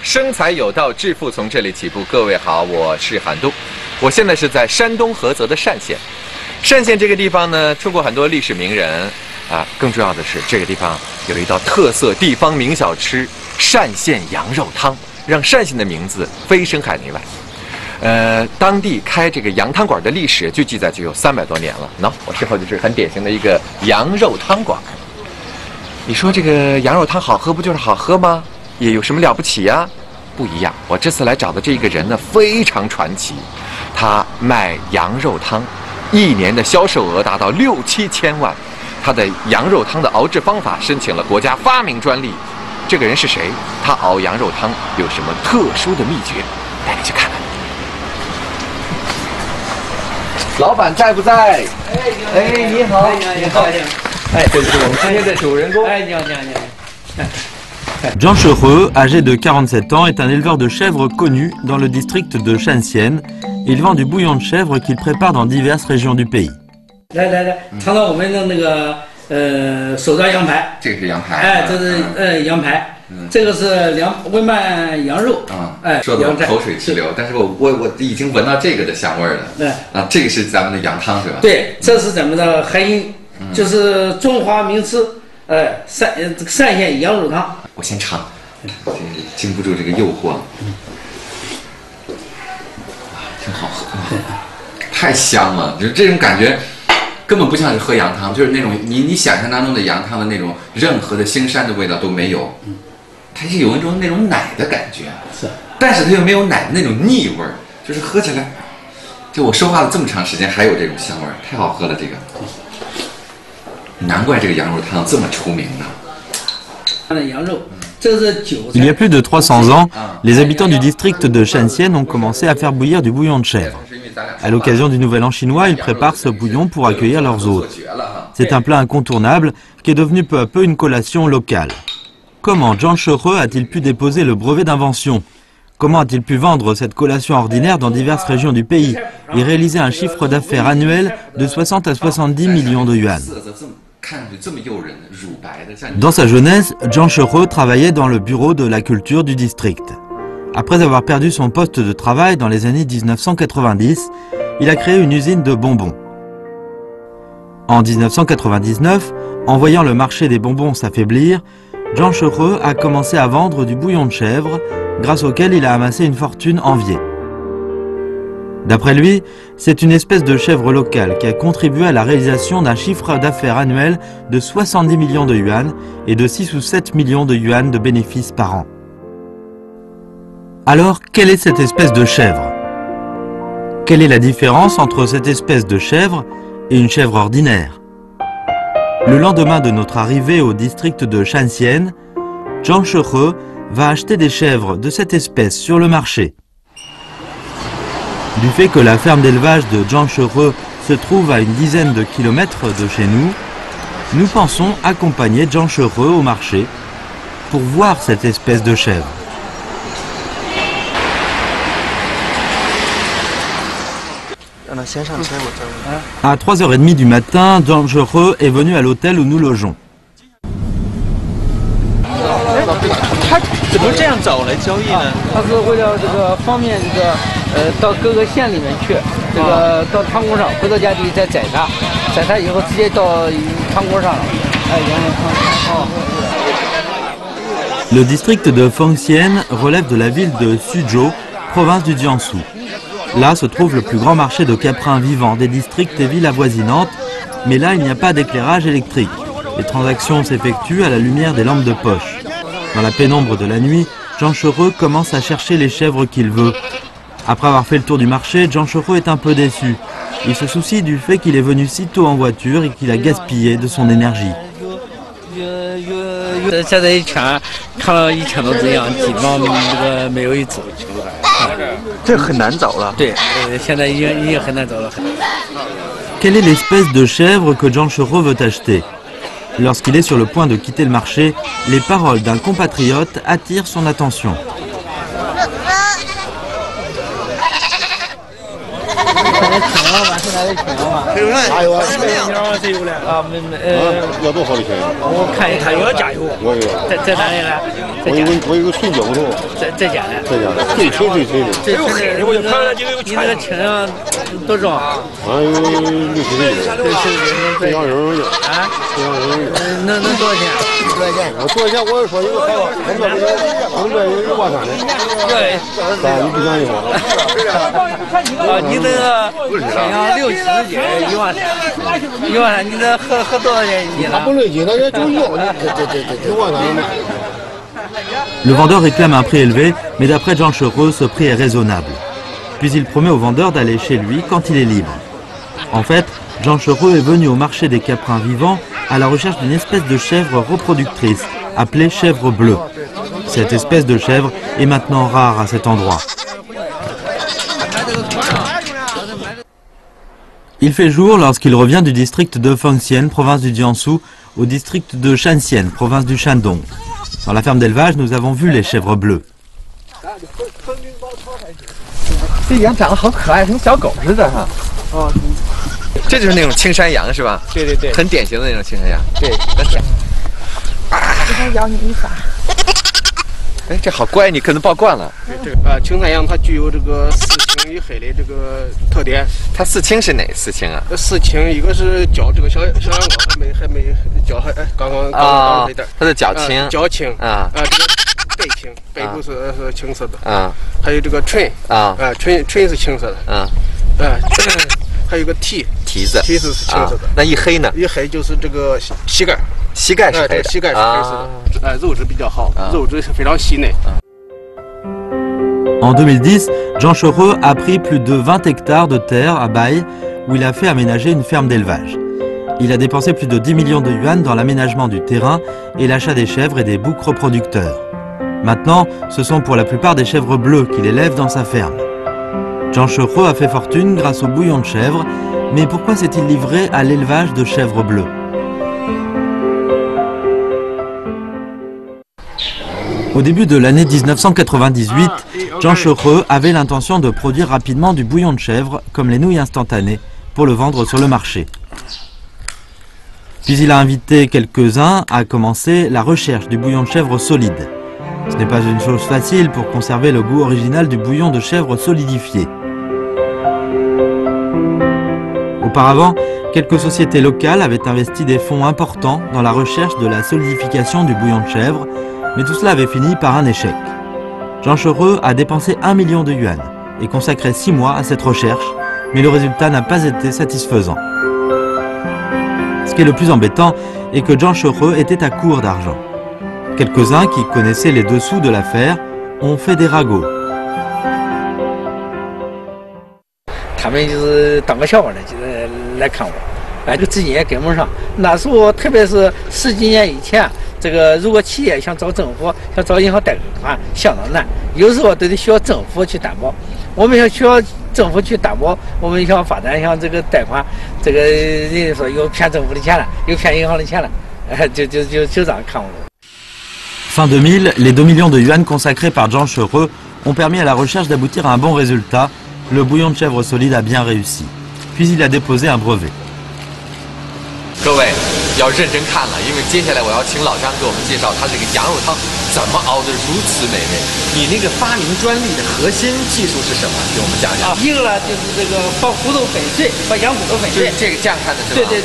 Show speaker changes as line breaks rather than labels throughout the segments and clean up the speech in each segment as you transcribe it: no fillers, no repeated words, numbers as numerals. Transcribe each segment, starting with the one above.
生财有道，致富从这里起步。各位好，我是韩东，我现在是在山东菏泽的单县。单县这个地方呢，出过很多历史名人啊，更重要的是这个地方有一道特色地方名小吃单县羊肉汤，让单县的名字飞升海内外。当地开这个羊汤馆的历史就记载就有300多年了。喏，我之后就是很典型的一个羊肉汤馆。你说这个羊肉汤好喝，不就是好喝吗？也有什么了不起呀？不一样，我这次来找的这个人呢，非常传奇。他卖羊肉汤，1年的销售额达到6、7千万。他的羊肉汤的熬制方法申请了国家发明专利。这个人是谁？他熬羊肉汤有什么特殊的秘诀？带你去看看。老板在不在？哎，你好，你好，哎，这就是我们今天的主人公。哎，你好，你好，你好。
Jean Chereux, âgé de 47 ans, est un éleveur de chèvres connu dans le district de Shanxian. Il vend du bouillon de chèvre qu'il prépare dans diverses régions du pays.
来，尝尝我们的那个手抓羊排。
这个是羊排。
哎，这是羊排。这个是温拌羊肉。哎，
说的我口水直流，但是我已经闻到这个的香味了。对。啊，这个是咱们的羊汤是吧？
对，这是咱们的海饮，就是中华名吃。单县羊肉汤，
我先尝，经不住这个诱惑，挺好喝，太香了，就是这种感觉，根本不像是喝羊汤，就是那种你想象当中的羊汤的那种任何的腥膻的味道都没有，它是有一种那种奶的感觉，是，但是它又没有奶的那种腻味儿，就是喝起来，就我说话了这么长时间还有这种香味儿，太好喝了这个。难怪这个羊肉汤这么出名呢。
Il y a plus de 300 ans, les habitants du district de Shanxian ont commencé à faire bouillir du bouillon de chèvre. À l'occasion du Nouvel An chinois, ils préparent ce bouillon pour accueillir leurs hôtes. C'est un plat incontournable qui est devenu peu à peu une collation locale. Comment Jean Chereux a-t-il pu déposer le brevet d'invention? Comment a-t-il pu vendre cette collation ordinaire dans diverses régions du pays et réaliser un chiffre d'affaires annuel de 60 à 70 millions de yuan? Dans sa jeunesse, Jean Chereux travaillait dans le bureau de la culture du district. Après avoir perdu son poste de travail dans les années 1990, il a créé une usine de bonbons. En 1999, en voyant le marché des bonbons s'affaiblir, Jean Chereux a commencé à vendre du bouillon de chèvre, grâce auquel il a amassé une fortune enviée. D'après lui, c'est une espèce de chèvre locale qui a contribué à la réalisation d'un chiffre d'affaires annuel de 70 millions de yuan et de 6 ou 7 millions de yuan de bénéfices par an. Alors, quelle est cette espèce de chèvre? Quelle est la différence entre cette espèce de chèvre et une chèvre ordinaire? Le lendemain de notre arrivée au district de Shanxian, Jean Chereux va acheter des chèvres de cette espèce sur le marché. Du fait que la ferme d'élevage de Jean Chereux se trouve à une dizaine de kilomètres de chez nous, nous pensons accompagner Jean Chereux au marché pour voir cette espèce de chèvre. À 3h30 du matin, Jean Chereux est venu à l'hôtel où nous logeons.
怎么这样找来交易呢？
他是为了这个方便这个到各个县里面去，这个到汤锅上，回到家里再宰它以后直接到汤锅上了。哎，羊肉汤。
Le district de Fengxian relève de la ville de Suzhou, province du Jiangsu. Là se trouve le plus grand marché de caprins vivants des districts et villes avoisinantes, mais là il n'y a pas d'éclairage électrique. Les transactions s'effectuent à la lumière des lampes de poche. Dans la pénombre de la nuit, Jean Chereux commence à chercher les chèvres qu'il veut. Après avoir fait le tour du marché, Jean Chereux est un peu déçu. Il se soucie du fait qu'il est venu si tôt en voiture et qu'il a gaspillé de son énergie.
现在一圈看了以前都这样，基本上这个没有一只。
这很难找了。
对，现在已经很难找了。
Quelle est l'espèce de chèvre que Jean Chereux veut acheter? Lorsqu'il est sur le point de quitter le marché, les paroles d'un compatriote attirent son attention.
现在青羊嘛，现在的青羊嘛。
加油啊！
谁有了？啊，
要多少的钱？
我看一看，要加油。
我有。
在哪里呢？
我有个纯胶头。
在家呢。
在家呢。最纯的。
这你那个青羊多重？
有60斤。这羊肉有。啊？这羊肉有。
能多少钱？
多少钱？我说一个好，我这有1万3的。
对。
你不讲一话。
你那个青羊60、70斤，1万3，1万3，你这合多少钱一斤了？
不累斤，那也就要呢。1万3。
Le vendeur réclame un prix élevé, mais d'après Jean Chereux, ce prix est raisonnable. Puis il promet au vendeur d'aller chez lui quand il est libre. En fait, Jean Chereux est venu au marché des caprins vivants à la recherche d'une espèce de chèvre reproductrice, appelée chèvre bleue. Cette espèce de chèvre est maintenant rare à cet endroit. Il fait jour lorsqu'il revient du district de Fengxian, province du Jiangsu, au district de Shanxian, province du Shandong. Dans la ferme d'élevage, nous avons vu les chèvres bleues.
这羊长得好可爱，跟小狗似的哈。哦，这就是那种青山羊是吧？
对对对，
很典型的那种青山羊。
对。这羊你啥？
哎，这好乖，你可能抱惯了。
这青山羊它具有这个4青1黑的这个特点。
它4青是哪4青啊
？4青一个是脚，这个小羊羔还没脚还刚这点。
它的脚青。
脚青啊。这个背青，背部是青色的。啊。还有这个唇啊。唇是青色的。啊。还有个蹄子是青色的。
那一黑呢？
一黑就是这个膝盖。
膝盖是黑的。
膝盖是黑色的。肉质比较好，肉质非常细嫩。
En 2010, Jean Chereux a pris plus de 20 hectares de terre à Baye où il a fait aménager une ferme d'élevage. Il a dépensé plus de 10 millions de yuan dans l'aménagement du terrain et l'achat des chèvres et des boucs reproducteurs. Maintenant, ce sont pour la plupart des chèvres bleues qu'il élève dans sa ferme. Jean Chereux a fait fortune grâce au bouillon de chèvre, mais pourquoi s'est-il livré à l'élevage de chèvres bleues? Au début de l'année 1998, Jean Chereux avait l'intention de produire rapidement du bouillon de chèvre, comme les nouilles instantanées, pour le vendre sur le marché. Puis il a invité quelques-uns à commencer la recherche du bouillon de chèvre solide. Ce n'est pas une chose facile pour conserver le goût original du bouillon de chèvre solidifié. Auparavant, quelques sociétés locales avaient investi des fonds importants dans la recherche de la solidification du bouillon de chèvre, mais tout cela avait fini par un échec. Jean Chereux a dépensé 1 million de yuan et consacré 6 mois à cette recherche, mais le résultat n'a pas été satisfaisant. Ce qui est le plus embêtant est que Jean Chereux était à court d'argent. Quelques-uns qui connaissaient les dessous de l'affaire ont fait des ragots.
他们就是当个笑话的，就是来看我，这个资金也跟不上。那时候，特别是10几年以前，这个如果企业想找政府、想找银行贷款，相当难，有时候都得需要政府去担保。我们需要政府去担保，我们想发展，想这个贷款，这个人家说又骗政府的钱了，又骗银行的钱了，就这样看我。
Fin 2000, les 2 millions de yuan consacrés par Jean Chereux ont permis à la recherche d'aboutir à un bon résultat. Le bouillon de chèvre solide a bien réussi. Puis il a déposé un brevet.
各位要认真看了，因为接下来我要请老张给我们介绍他这个羊肉汤怎么熬得如此美味。你那个发明专利的核心技术是什么？给我们讲讲。
一个呢就是这个把骨头粉碎，把羊骨头粉碎。
这个这样看的是吧？
对，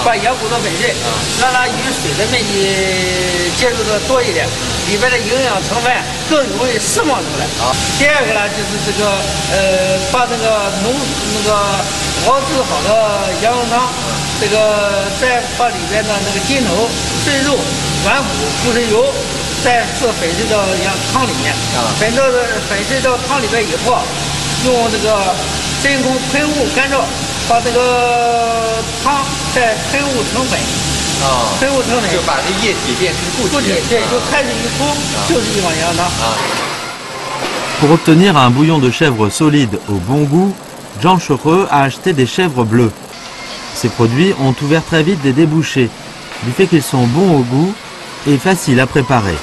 把羊骨头粉碎，让它与水的面积接触的多一点，里边的营养成分更容易释放出来。第二个呢就是这个把这个熬制好的羊肉汤。这个再把里边的那个筋头、碎肉、软骨、骨髓油，再是粉碎到汤里面。粉碎到汤里边以后，用这个真空喷雾干燥，把这个汤再喷雾成粉。喷雾成粉
就把这液体变成固体。
对，就开水一冲，就是一碗羊汤。
Pour obtenir un bouillon de chèvre solide au bon goût, Jean Chereux a acheté des chèvres bleues. Ces produits ont ouvert très vite des débouchés, du fait qu'ils sont bons au goût et faciles à préparer.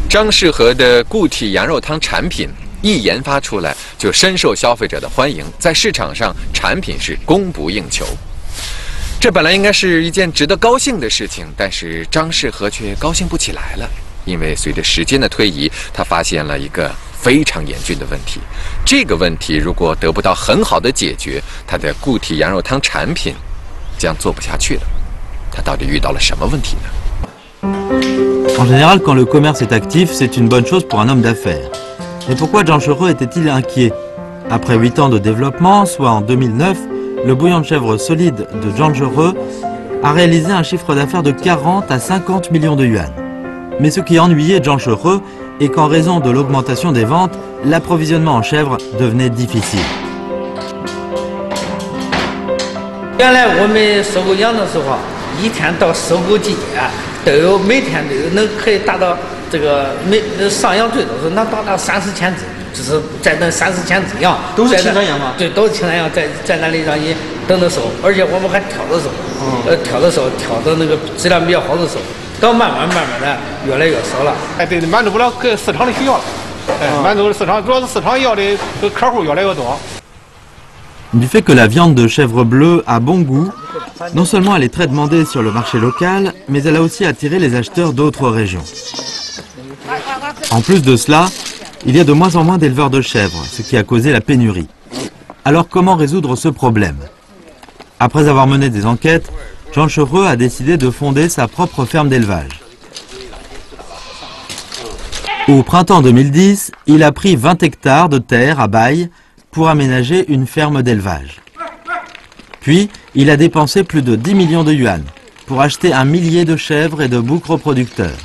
张氏和的固体羊肉汤产品一研发出来就深受消费者的欢迎，在市场上产品是供不应求。这本来应该是一件值得高兴的事情，但是张世和却高兴不起来了，因为随着时间的推移，他发现了一个非常严峻的问题。这个问题如果得不到很好的解决，他的固体羊肉汤产品将做不下去了。他到底遇到了什么问题呢？
En général, quand le commerce est actif, c'est une bonne chose pour un homme d'affaires. Mais pourquoi Jean Chereux était-il inquiet? Après 8 ans de développement, soit en 2009, le bouillon de chèvre solide de Jean Chereux a réalisé un chiffre d'affaires de 40 à 50 millions de yuan. Mais ce qui ennuyait Jean Chereux est qu'en raison de l'augmentation des ventes, l'approvisionnement en chèvre devenait difficile.
原来我们收购羊的时候，一天到收购季节，都有每天都有能可以达到这个上羊最多是能达到30千只，就是在那30千只羊。
都是青山羊吗？
对，都是青山羊，在那里让你等着收，而且我们还挑着收，挑着收，挑的那个质量比较好的收，到慢慢的越来越少了。
哎，对，满足不了市场的需要了，哎，满足了市场，主要是市场要的客户越来越多。
Du fait que la viande de chèvre bleue a bon goût, non seulement elle est très demandée sur le marché local, mais elle a aussi attiré les acheteurs d'autres régions. En plus de cela, il y a de moins en moins d'éleveurs de chèvres, ce qui a causé la pénurie. Alors comment résoudre ce problème? Après avoir mené des enquêtes, Jean Chereux a décidé de fonder sa propre ferme d'élevage. Au printemps 2010, il a pris 20 hectares de terre à bail pour aménager une ferme d'élevage. Puis, il a dépensé plus de 10 millions de yuan pour acheter 1 millier de chèvres et de boucs reproducteurs.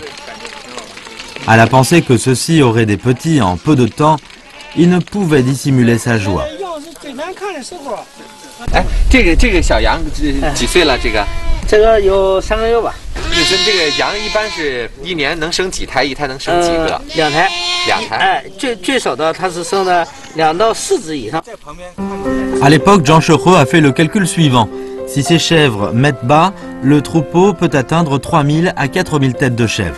À la pensée que ceux-ci auraient des petits en peu de temps, il ne pouvait dissimuler sa joie.
哎，这个小羊几岁了？
这个有3个月吧。
这个羊一般是一年能生几胎？一胎能生几个
？2胎。
2胎。
哎，最少的它是生的2到4只以上。
À l'époque, Jean Chereux a fait le calcul suivant. Si ces chèvres mettent bas, le troupeau peut atteindre 3000 à 4000 têtes de chèvres.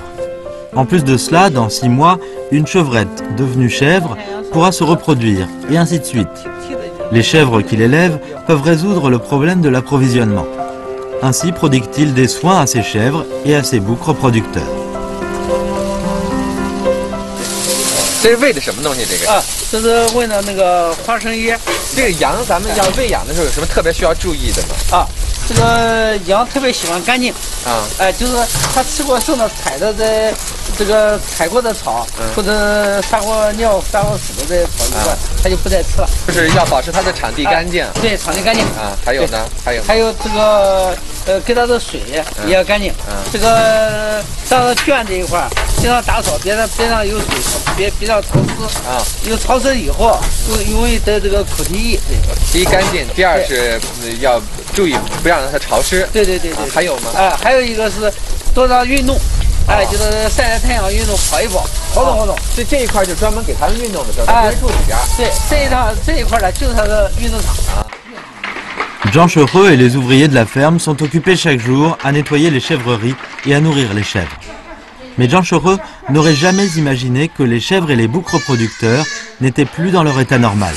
En plus de cela, dans 6 mois, une chevrette devenue chèvre pourra se reproduire, et ainsi de suite. Les chèvres qu'il élève peuvent résoudre le problème de l'approvisionnement. Ainsi prodigue-t-il des soins à ses chèvres et à ses boucs reproducteurs.
这是喂的什么东西？这个
啊，这是喂的那个花生叶。
这个羊咱们要喂养的时候有什么特别需要注意的吗？
啊，这个羊特别喜欢干净啊，哎，就是它吃过剩的踩的这个踩过的草，或者撒过尿、撒过屎的这些草以外，它就不再吃了。
就是要保持它的场地干净。
对，场地干净
啊，还有呢，
还有这个给它的水也要干净。这个上了圈这一块经常打扫，别让有水，别让潮湿啊。有潮湿以后，容易得这个口蹄疫。
第一干净，第二是要注意不要让它潮湿。
对。
还有吗？
还有一个是多让运动。 哎，就是晒晒太阳运动，跑一跑，活动。
这一块就专门给他们运动的时候，他住里边。
对，这一块呢，就是他的运动场。
Jean Chereux et les ouvriers de la ferme sont occupés chaque jour à nettoyer les chèvreries et à nourrir les chèvres. Mais Jean Chereux n'aurait jamais imaginé que les chèvres et les boucs reproducteurs n'étaient plus dans leur état normal.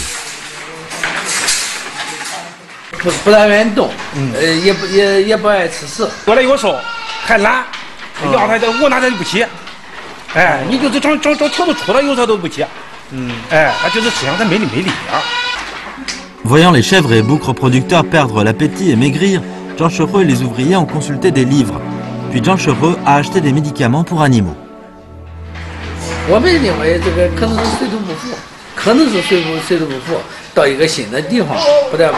不太愿意动，也不爱吃屎。
过来有时候还懒。 要他的我拿他就不起，哎，你就是找条子出来，有时候都不起，哎，他就是吃上他没力啊。
Voyant les chèvres et boucs reproducteurs perdre l'appétit et maigrir, Jean Chereux et les ouvriers ont consulté des livres. Puis Jean Chereux a acheté des médicaments pour animaux.
我们认为这个可能是水土不服，水土不服，到一个新的地方，不太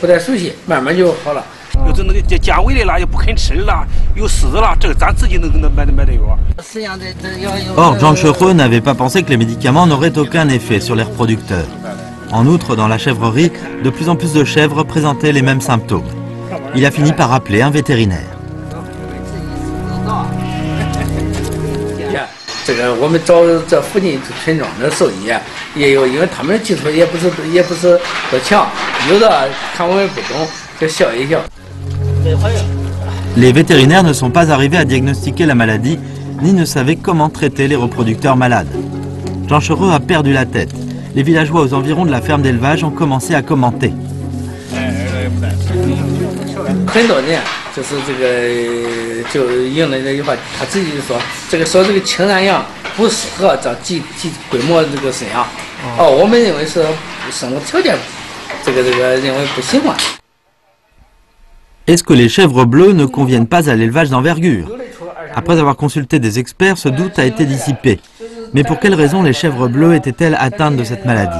不太熟悉，慢慢就好了。
有这那个价位的啦，也不肯吃啦，有虱子啦，这个咱自己能买的药。
Or, Jean Chereux n'avait pas pensé que les médicaments n'auraient aucun effet sur les reproducteurs. En outre, dans la chèvrerie, de plus en plus de chèvres présentaient les mêmes symptômes. Il a fini par appeler un vétérinaire.
这个我们找这附近村庄的兽医也有，因为他们的技术也不是多强，有的看我们不懂就笑一笑。
Les vétérinaires ne sont pas arrivés à diagnostiquer la maladie, ni ne savaient comment traiter les reproducteurs malades. Jean Chereux a perdu la tête. Les villageois aux environs de la ferme d'élevage ont commencé à commenter.
很多人就是这个就用了这句话，他自己就说这个青山羊不适合找几规模这个饲养。哦，我们认为是生活条件这个认为不喜欢。
Est-ce que les chèvres bleues ne conviennent pas à l'élevage d'envergure? Après avoir consulté des experts, ce doute a été dissipé. Mais pour quelles raisons les chèvres bleues étaient-elles atteintes de cette maladie?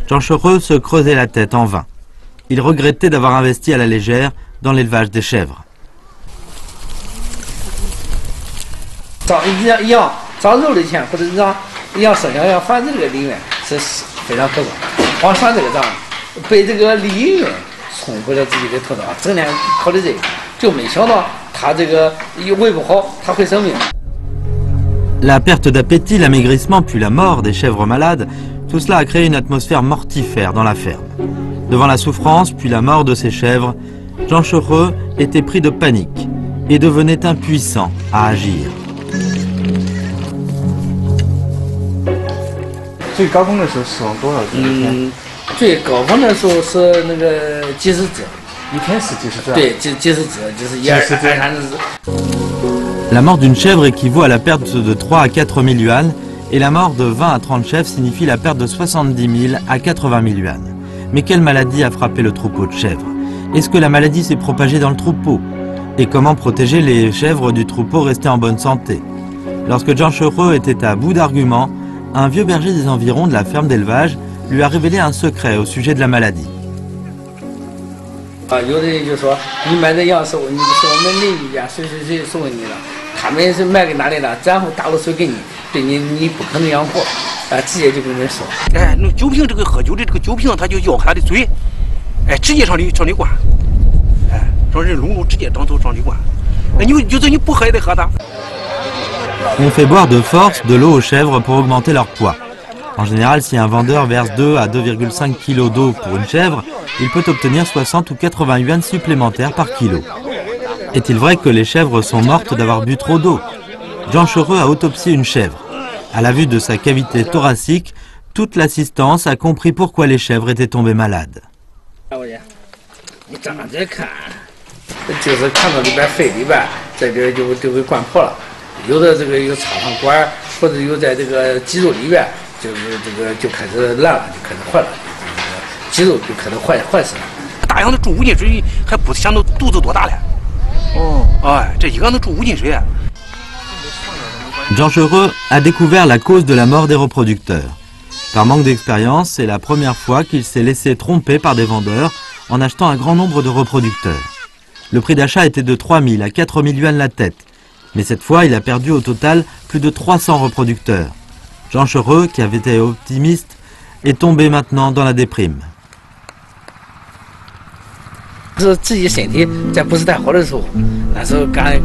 Jean Chereux se creusait la tête en vain. Il regrettait d'avoir investi à la légère dans l'élevage des chèvres.
长肉的钱或者让生养要繁殖这个利润是非常可观，光算这个账，被这个利润冲回了自己的头上，整天考虑这个，就没想到他这个喂不好，他会生病。
La perte d'appétit, l'amaigrissement puis la mort des chèvres malades, tout cela a créé une atmosphère mortifère dans la ferme. Devant la souffrance puis la mort de ces chèvres, Jean Chereux était pris de panique et devenait impuissant à agir.
最高峰的时候死亡多少只？
最高峰的时候是那个几十只，
一天死几十只？
对，几十只，就是一二三十只。
La mort d'une chèvre équivaut à la perte de 3 à 4 000 yuans et la mort de 20 à 30 chèvres signifie la perte de 70 000 à 80 000 yuans. Mais quelle maladie a frappé le troupeau de chèvres? Est-ce que la maladie s'est propagée dans le troupeau? Et comment protéger les chèvres du troupeau resté en bonne santé? Lorsque Jean Chereux était à bout d'arguments, un vieux berger des environs de la ferme d'élevage lui a révélé un secret au sujet de la maladie.
有的人就说你买的羊是我们邻居家谁送给你了，他们是买给哪里了，然后打了水给你，对你不可能养活，直接就跟人说。
哎，那酒瓶这个喝酒的这个酒瓶，他就咬开他的嘴，哎，直接上里灌，哎，让人撸直接上里灌，哎，你就是你不喝也得喝它。
On fait boire de force de l'eau aux chèvres pour augmenter leur poids. En général, si un vendeur verse 2 à 2,5 kg d'eau pour une chèvre, il peut obtenir 60 ou 80 yuans supplémentaires par kilo. Est-il vrai que les chèvres sont mortes d'avoir bu trop d'eau? Jean Chereux a autopsié une chèvre. À la vue de sa cavité thoracique, toute l'assistance a compris pourquoi les chèvres étaient tombées malades.
有的这个有插上管，或者有在这个肌肉里边，就开始烂了，就开始坏了，肌肉就开始坏死了。
大羊能住5斤水，还不想到肚子多大了。哦，哎，这一个能住5斤水。
Jean Chereux a découvert la cause de la mort des reproducteurs. Par manque d'expérience, c'est la première fois qu'il s'est laissé tromper par des vendeurs en achetant un grand nombre de reproducteurs. Le prix d'achat était de 3 000 à 4 000 yuans la tête. Mais cette fois, il a perdu au total plus de 300 reproducteurs. Jean Chereux, qui avait été optimiste, est tombé maintenant dans la déprime.
是自己身体在不是太好的时候，那时候感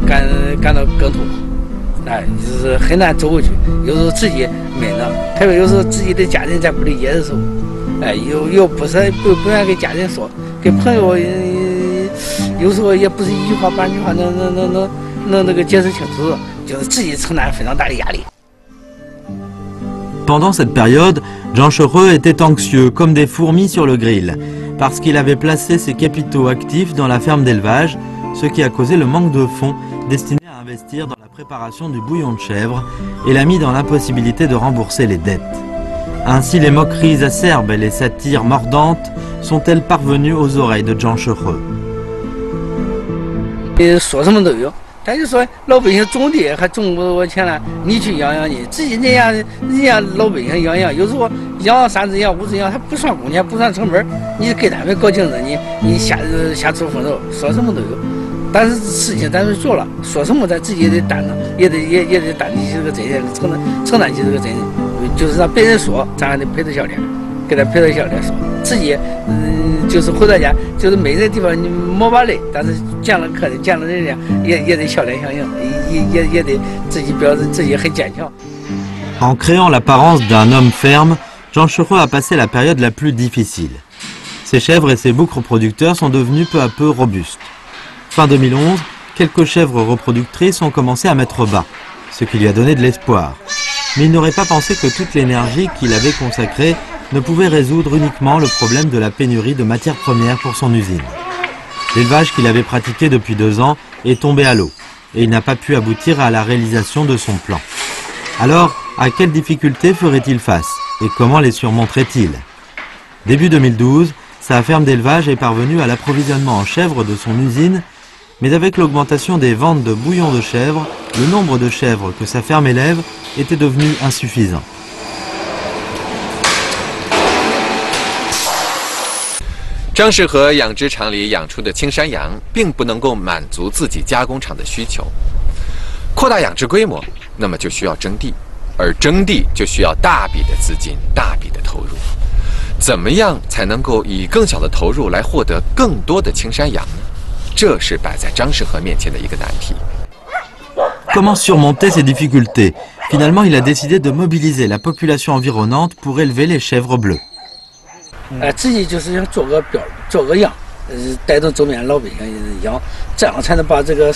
到更痛苦，哎，就是很难走过去。有时候自己闷着，特别有时候自己的家人在不理解的时候，哎，又不愿意给家人说，给朋友，有时候也不是一句话半句话能那个解释清楚，就是自己承担非常大的压力。
Pendant cette période, Jean Chereux était anxieux comme des fourmis sur le grill, parce qu'il avait placé ses capitaux actifs dans la ferme d'élevage, ce qui a causé le manque de fonds destinés à investir dans la préparation du bouillon de chèvre et l'a mis dans l'impossibilité de rembourser les dettes. Ainsi les moqueries acerbes et les satires mordantes sont-elles parvenues aux oreilles de Jean Chereux.
说什么都有。 他就说老百姓种地还种不多钱了，你去养养去，自己人家老百姓养，有时候养3只羊5只羊，他不算工钱不算成本，你给他们搞竞争，你瞎出风头，说什么都有。但是事情咱们做了，说什么咱自己也得担当，也得担起这个责任，承担起这个责任。就是让别人说，咱还得陪着笑脸，给他陪着笑脸说，自己就是回到家，就是每个地方你摸把累，但是见了客人见了人家也得笑脸相迎，也得自己表示自己很坚强。
En créant l'apparence d'un homme ferme, Jean Chereux a passé la période la plus difficile. Ses chèvres et ses boucs reproducteurs sont devenus peu à peu robustes. Fin 2011, quelques chèvres reproductrices ont commencé à mettre bas, ce qui lui a donné de l'espoir. mais il n'aurait pas pensé que toute l'énergie qu'il avait consacrée ne pouvait résoudre uniquement le problème de la pénurie de matières premières pour son usine. L'élevage qu'il avait pratiqué depuis 2 ans est tombé à l'eau et il n'a pas pu aboutir à la réalisation de son plan. Alors, à quelles difficultés ferait-il face et comment les surmonterait-il? Début 2012, sa ferme d'élevage est parvenue à l'approvisionnement en chèvres de son usine, mais avec l'augmentation des ventes de bouillon de chèvre, le nombre de chèvres que sa ferme élève était devenu insuffisant.
张世和养殖场里养出的青山羊，并不能够满足自己加工厂的需求。扩大养殖规模，那么就需要征地，而征地就需要大笔的资金、大笔的投入。怎么样才能够以更小的投入来获得更多的青山羊呢？这是摆在张世和面前的一个难题。
Comment surmonter ces difficultés? Finalement, il a décidé de mobiliser la population environnante pour élever les chèvres bleues.
自己就是想做个样，带动周边老百姓养，这样才能把这个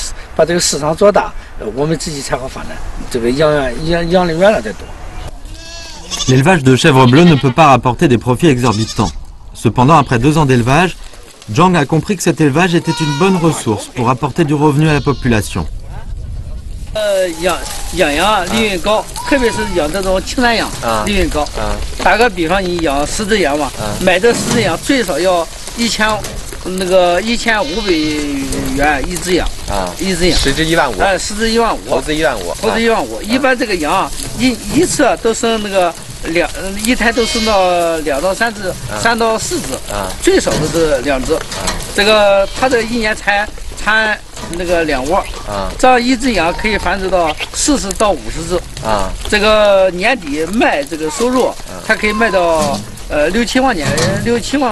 市场做大，我们自己才好发展。这个养的原来再多。
L'élevage de chèvres bleues ne peut pas rapporter des profits exorbitants. Cependant, après 2 ans d'élevage, Zhang a compris que cet élevage était une bonne ressource pour apporter du revenu à la population.
养羊利润高，特别是养这种青山羊，利润高。打个比方，你养10只羊嘛，买这10只羊最少要1500元一只羊一只羊
10只1万5，
10只1万5，
投资1万5，
投资1万5。一般这个羊一次都生那个一胎都生到2到3只，3到4只，最少的是2只。这个它这一年产那个2窝，这样一只羊可以繁殖到40到50只，这个年底卖这个收入，它可以卖到6、7万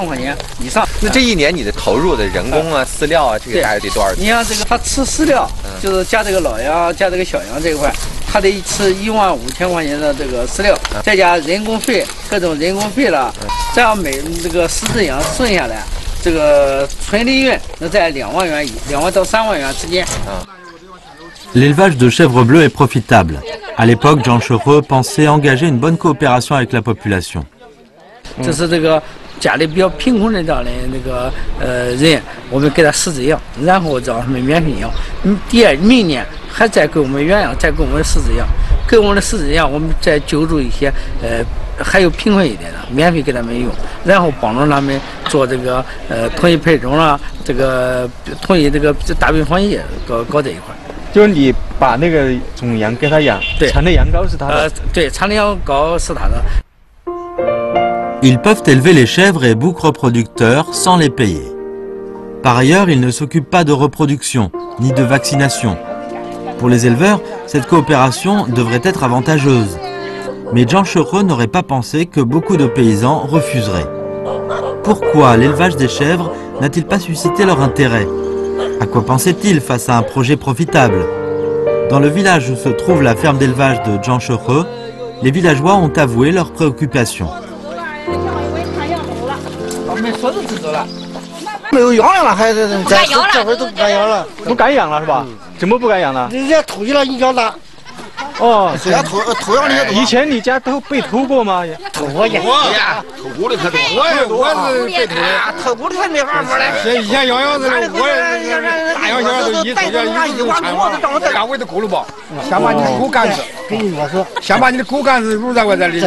块钱以上。
那这一年你的投入的人工啊、饲料啊，这个大概得多少钱？
你像这个，它吃饲料，就是加这个老羊、加这个小羊这一块，它得吃15000块钱的这个饲料，再加人工费，各种人工费了，这样每这个10只羊剩下来。 这个纯利润能在2万元2万到3万元之间。
L'élevage de chèvres bleues est profitable. À l'époque, Zhang Shehe pensait engager une bonne coopération avec la population.
这是这个家里比较贫困的这样的那个人，我们给他10只羊，然后让他们免费养。明年还再给我们原养，再给我们10只羊，给我们的10只羊，我们再救助一些还有贫困一点的，免费给他们用，然后帮助他们做这个统一配种啦，这个统一这个大病防疫搞这一块。
就是你把那个种羊给他养，产的羊羔是他的。
对，产的羊羔是他的。
Ils peuvent élever les chèvres et boucs reproducteurs sans les payer. Par ailleurs, ils ne s'occupent pas de reproduction, ni de vaccination. Pour les éleveurs, cette coopération devrait être avantageuse. Mais Zhang Shehe n'aurait pas pensé que beaucoup de paysans refuseraient. Pourquoi l'élevage des chèvres n'a-t-il pas suscité leur intérêt? À quoi pensait-il face à un projet profitable? Dans le village où se trouve la ferme d'élevage de Zhang Shehe, les villageois ont avoué leurs préoccupations.
没有羊了，还是这会儿都不敢养了，
不敢养了是吧？怎么不敢养了？
人家偷去了一养大。
哦，
人家偷羊的
以前你家都被偷过吗？
偷过呀，偷过的可多。我是被偷的，偷过的还没办法嘞。
以前养羊子的，我大羊小羊都一偷家一路铲嘛，干我都够了吧？先把你的狗干死，
跟你说，
先把你的狗干死，如再我再领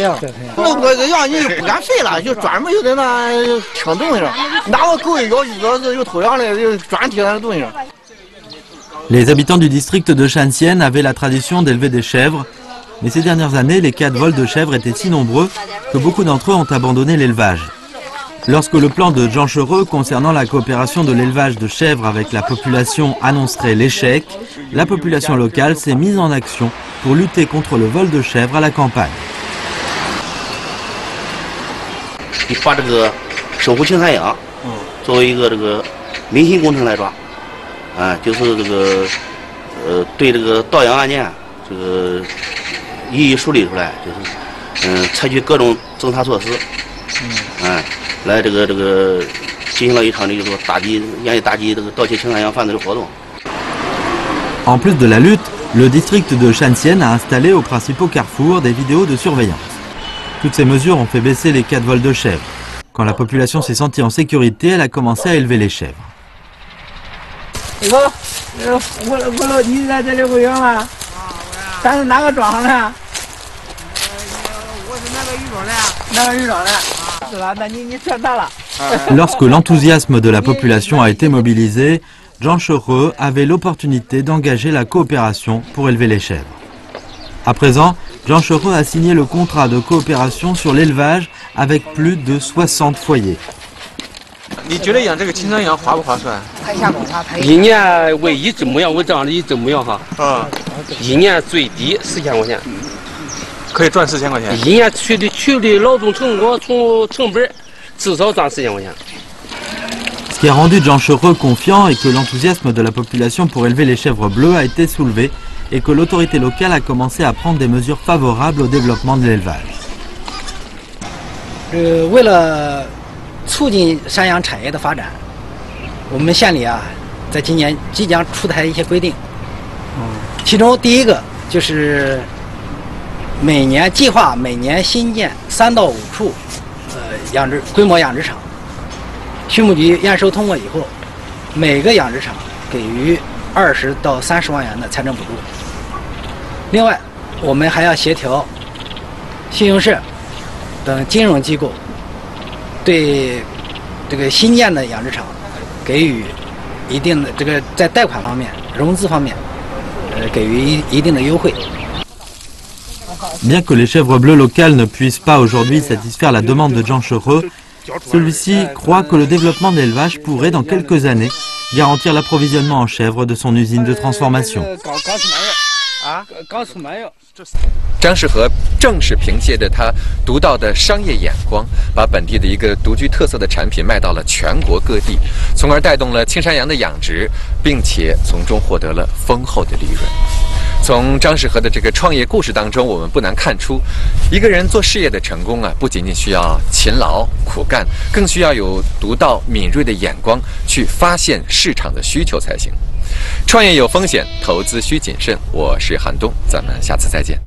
养。那我这羊你不敢废了，就专门有在那听东西上，哪个狗一咬有偷羊的，有专听那东西上。
Les habitants du district de Shanxian avaient la tradition d'élever des chèvres, mais ces dernières années, les cas de vol de chèvres étaient si nombreux que beaucoup d'entre eux ont abandonné l'élevage. Lorsque le plan de Zhang Shehe concernant la coopération de l'élevage de chèvres avec la population annoncerait l'échec, la population locale s'est mise en action pour lutter contre le vol de chèvres à la campagne.
把这个守护青山羊作为一个这个民心工程来抓。 就是这个对这个盗羊案件，这个一一梳理出来，就是采取各种侦查措施，来这个进行了一场这个严厉打击这个盗窃青山羊贩子的活动。
En plus de la lutte, Le district de Shanxian a installé aux principaux carrefours des vidéos de surveillance. Toutes ces mesures ont fait baisser les cas de vol de chèvres. Quand la population s'est sentie en sécurité, elle a commencé à élever les chèvres. Lorsque l'enthousiasme de la population a été mobilisé, Zhang Shehe avait l'opportunité d'engager la coopération pour élever les chèvres. À présent, Zhang Shehe a signé le contrat de coopération sur l'élevage avec plus de 60 foyers.
你觉得养这个青山羊划不划算？
一年为一只母羊，我这样的一只母羊哈，一年最低4000块钱，
可以赚4000块钱。
一年取的劳动成果从成本，至少赚4000块钱。
Ce qui a rendu Zhang Shehe confiant est que l'enthousiasme de la population pour élever les chèvres bleues a été soulevé et que l'autorité locale a commencé à prendre des mesures favorables au développement de l'élevage.
为了促进山羊产业的发展，我们县里啊，在今年即将出台一些规定。其中第一个就是计划每年新建3到5处规模养殖场。 畜牧局验收通过以后，每个养殖场给予20到30万元的财政补助。另外，我们还要协调信用社等金融机构对这个新建的养殖场给予一定的在贷款方面、融资方面，给予一定的优惠。
Bien que les chèvres bleues locales ne puissent pas aujourd'hui satisfaire la demande de Zhang Shehe, celui-ci croit que le développement de l'élevage pourrait, dans quelques années, garantir l'approvisionnement en chèvres de son usine de transformation.
张世和正是凭借着他独到的商业眼光，把本地的一个独具特色的产品卖到了全国各地，从而带动了青山羊的养殖，并且从中获得了丰厚的利润。 从张世和的这个创业故事当中，我们不难看出，一个人做事业的成功啊，不仅仅需要勤劳苦干，更需要有独到敏锐的眼光，去发现市场的需求才行。创业有风险，投资需谨慎。我是韩东，咱们下次再见。